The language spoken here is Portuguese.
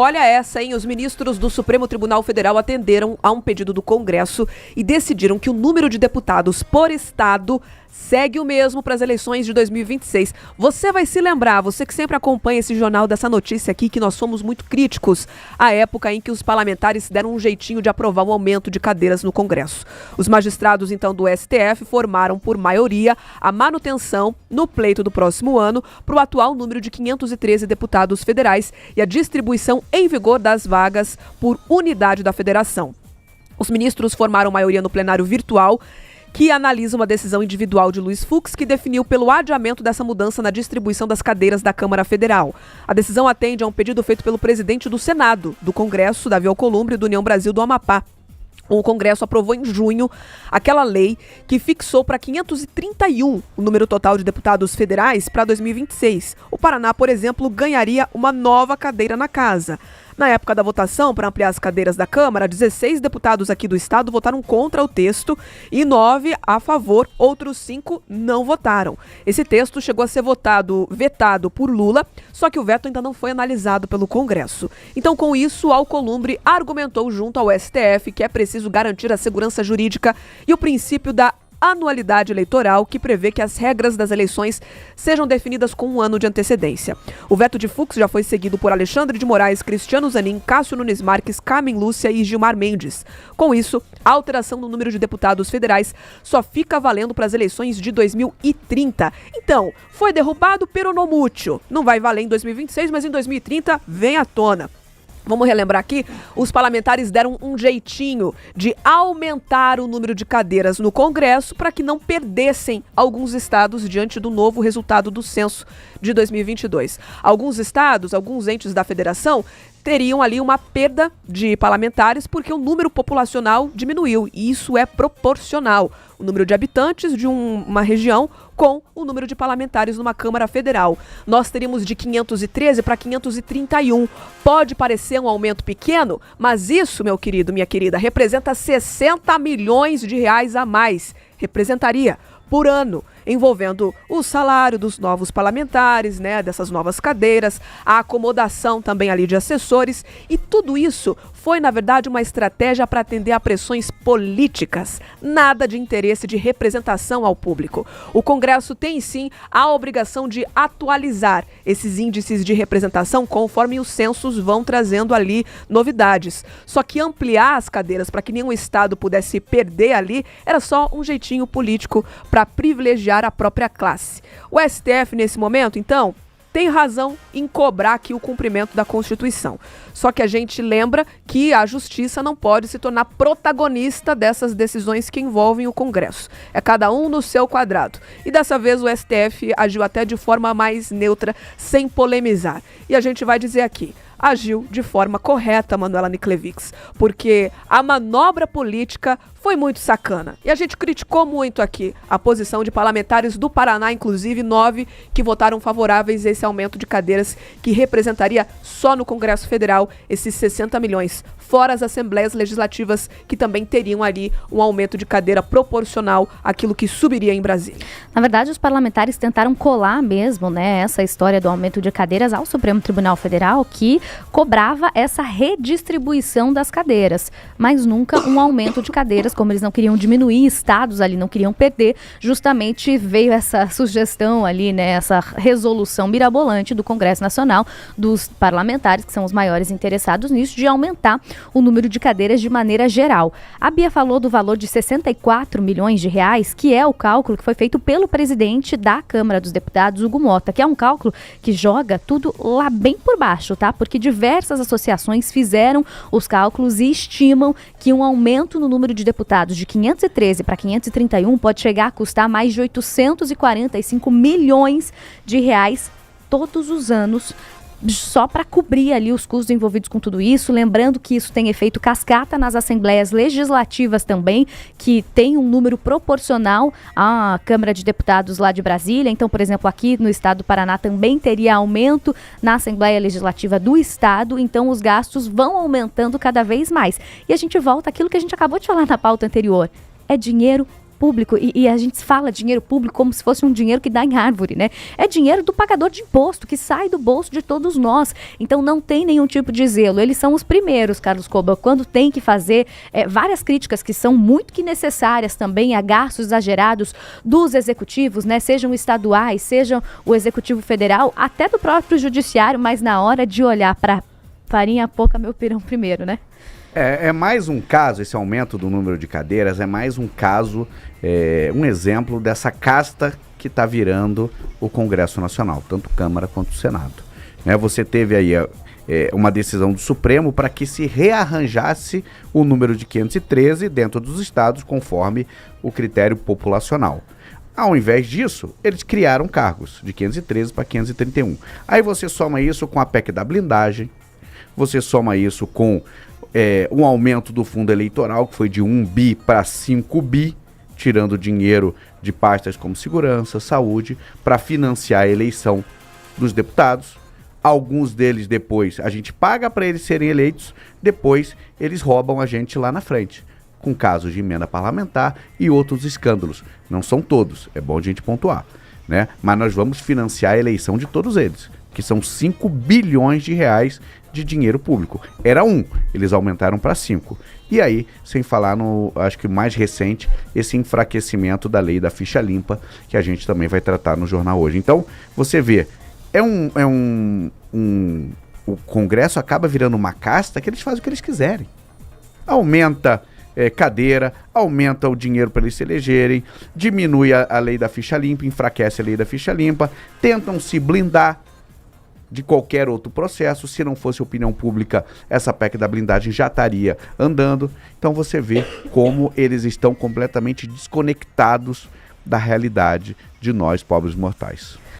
Olha essa, hein? Os ministros do Supremo Tribunal Federal atenderam a um pedido do Congresso e decidiram que o número de deputados por estado segue o mesmo para as eleições de 2026. Você vai se lembrar, você que sempre acompanha esse jornal, dessa notícia aqui, que nós somos muito críticos à época em que os parlamentares deram um jeitinho de aprovar um aumento de cadeiras no Congresso. Os magistrados, então, do STF formaram por maioria a manutenção no pleito do próximo ano para o atual número de 513 deputados federais e a distribuição em vigor das vagas por unidade da federação. Os ministros formaram maioria no plenário virtual, que analisa uma decisão individual de Luiz Fux, que definiu pelo adiamento dessa mudança na distribuição das cadeiras da Câmara Federal. A decisão atende a um pedido feito pelo presidente do Senado, do Congresso, Davi Alcolumbre, do União Brasil do Amapá. O Congresso aprovou em junho aquela lei que fixou para 531 o número total de deputados federais para 2026. O Paraná, por exemplo, ganharia uma nova cadeira na casa. Na época da votação para ampliar as cadeiras da Câmara, 16 deputados aqui do estado votaram contra o texto e 9 a favor, outros 5 não votaram. Esse texto chegou a ser vetado por Lula, só que o veto ainda não foi analisado pelo Congresso. Então, com isso, Alcolumbre argumentou junto ao STF que é preciso garantir a segurança jurídica e o princípio da anualidade eleitoral, que prevê que as regras das eleições sejam definidas com um ano de antecedência. O veto de Fux já foi seguido por Alexandre de Moraes, Cristiano Zanin, Cássio Nunes Marques, Carmen Lúcia e Gilmar Mendes. Com isso, a alteração no número de deputados federais só fica valendo para as eleições de 2030. Então, foi derrubado pero no mucho. Não vai valer em 2026, mas em 2030 vem à tona. Vamos relembrar aqui, os parlamentares deram um jeitinho de aumentar o número de cadeiras no Congresso para que não perdessem alguns estados diante do novo resultado do censo de 2022. Alguns estados, alguns entes da federação, teriam ali uma perda de parlamentares porque o número populacional diminuiu, e isso é proporcional. O número de habitantes de uma região com o número de parlamentares numa Câmara Federal. Nós teríamos de 513 para 531. Pode parecer um aumento pequeno, mas isso, meu querido, minha querida, representa 60 milhões de reais a mais. Representaria por ano, envolvendo o salário dos novos parlamentares, né, dessas novas cadeiras, a acomodação também ali de assessores, e tudo isso foi, na verdade, uma estratégia para atender a pressões políticas, nada de interesse de representação ao público. O Congresso tem, sim, a obrigação de atualizar esses índices de representação conforme os censos vão trazendo ali novidades. Só que ampliar as cadeiras para que nenhum estado pudesse perder ali era só um jeitinho político para privilegiar a própria classe. O STF, nesse momento, então, tem razão em cobrar aqui o cumprimento da Constituição. Só que a gente lembra que a Justiça não pode se tornar protagonista dessas decisões que envolvem o Congresso. É cada um no seu quadrado. E dessa vez o STF agiu até de forma mais neutra, sem polemizar. E a gente vai dizer aqui, agiu de forma correta, Manuela Niclevix, porque a manobra política foi muito sacana. E a gente criticou muito aqui a posição de parlamentares do Paraná, inclusive 9 que votaram favoráveis a esse aumento de cadeiras que representaria só no Congresso Federal esses 60 milhões, fora as assembleias legislativas que também teriam ali um aumento de cadeira proporcional àquilo que subiria em Brasília. Na verdade, os parlamentares tentaram colar mesmo, né, essa história do aumento de cadeiras ao Supremo Tribunal Federal, que cobrava essa redistribuição das cadeiras, mas nunca um aumento de cadeiras, como eles não queriam diminuir, estados ali não queriam perder, justamente veio essa sugestão ali, né, essa resolução mirabolante do Congresso Nacional, dos parlamentares, que são os maiores interessados nisso, de aumentar o número de cadeiras de maneira geral. A Bia falou do valor de 64 milhões de reais, que é o cálculo que foi feito pelo presidente da Câmara dos Deputados, Hugo Mota, que é um cálculo que joga tudo lá bem por baixo, tá? Porque diversas associações fizeram os cálculos e estimam que um aumento no número de deputados de 513 para 531 pode chegar a custar mais de 845 milhões de reais todos os anos, só para cobrir ali os custos envolvidos com tudo isso. Lembrando que isso tem efeito cascata nas assembleias legislativas também, que tem um número proporcional à Câmara de Deputados lá de Brasília. Então, por exemplo, aqui no estado do Paraná também teria aumento na Assembleia Legislativa do estado, então os gastos vão aumentando cada vez mais. E a gente volta àquilo que a gente acabou de falar na pauta anterior. É dinheiro público, e a gente fala dinheiro público como se fosse um dinheiro que dá em árvore, né? É dinheiro do pagador de imposto, que sai do bolso de todos nós. Então não tem nenhum tipo de zelo. Eles são os primeiros, Carlos Koba, quando tem que fazer várias críticas que são muito que necessárias também a gastos exagerados dos executivos, né? Sejam estaduais, sejam o executivo federal, até do próprio judiciário, mas na hora de olhar para farinha pouca, meu pirão primeiro, né? É mais um caso, esse aumento do número de cadeiras, é mais um caso, um exemplo dessa casta que está virando o Congresso Nacional, tanto Câmara quanto Senado. Né, você teve aí uma decisão do Supremo para que se rearranjasse o número de 513 dentro dos estados, conforme o critério populacional. Ao invés disso, eles criaram cargos de 513 para 531. Aí você soma isso com a PEC da blindagem, você soma isso com um aumento do fundo eleitoral, que foi de 1 bi para 5 bi, tirando dinheiro de pastas como segurança, saúde, para financiar a eleição dos deputados. Alguns deles depois a gente paga para eles serem eleitos, depois eles roubam a gente lá na frente, com casos de emenda parlamentar e outros escândalos. Não são todos, é bom a gente pontuar, né? Mas nós vamos financiar a eleição de todos eles, que são 5 bilhões de reais de dinheiro público. Era 1, eles aumentaram para 5. E aí, sem falar no, acho que mais recente, esse enfraquecimento da lei da ficha limpa, que a gente também vai tratar no jornal hoje. Então, você vê, o Congresso acaba virando uma casta que eles fazem o que eles quiserem. Aumenta cadeira, aumenta o dinheiro para eles se elegerem, diminui a lei da ficha limpa, enfraquece a lei da ficha limpa, tentam se blindar de qualquer outro processo. Se não fosse opinião pública, essa PEC da blindagem já estaria andando. Então você vê como eles estão completamente desconectados da realidade de nós, pobres mortais.